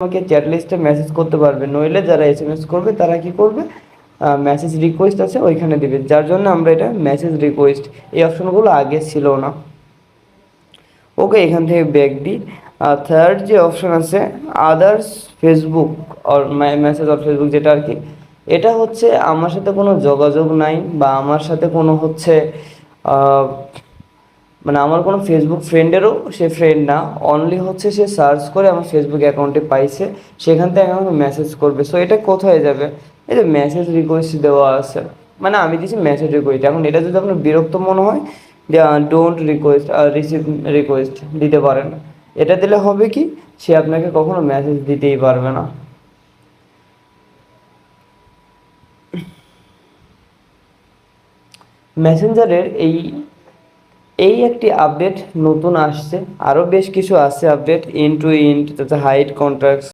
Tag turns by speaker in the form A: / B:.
A: আমাকে চ্যাট লিস্টে মেসেজ করতে পারবে, নইলে যারা এসএমএস করবে তারা কি করবে, মেসেজ রিকোয়েস্ট আছে ওইখানে দেবে, যার জন্য আমরা এটা মেসেজ রিকোয়েস্ট, এই অপশনগুলো আগে ছিল না। ওকে, এখান থেকে ব্যাক দিই। থার্ড যে অপশন আছে others Facebook or message or Facebook, যেটা আর কি, এটা হচ্ছে আমার সাথে কোনো যোগাযোগ নাই বা আমার সাথে কোনো হচ্ছে মানে আমার কোনো ফেসবুক ফ্রেন্ডেরও সে ফ্রেন্ড না, অনলি হচ্ছে সে সার্চ করে আমার ফেসবুক অ্যাকাউন্টে পাইছে, সেখান থেকে আমাকে মেসেজ করবে। সো এটা কোথায় যাবে, এই যে মেসেজ রিকোয়েস্ট দেওয়া আছে, মানে আমি দিচ্ছি মেসেজ রিকোয়েস্ট। এখন এটা যদি আপনার বিরক্ত মনে হয়, ডোন্ট রিকোয়েস্ট রিসিভ রিকোয়েস্ট দিতে পারেন। এটা দিলে হবে কি, সে আপনাকে কখনো মেসেজ দিতেই পারবে না। মেসেঞ্জারের এই একটি আপডেট নতুন আসছে, আরও বেশ কিছু আছে আপডেট, ইন টু ইন্ট, হাইড কন্ট্যাক্টস,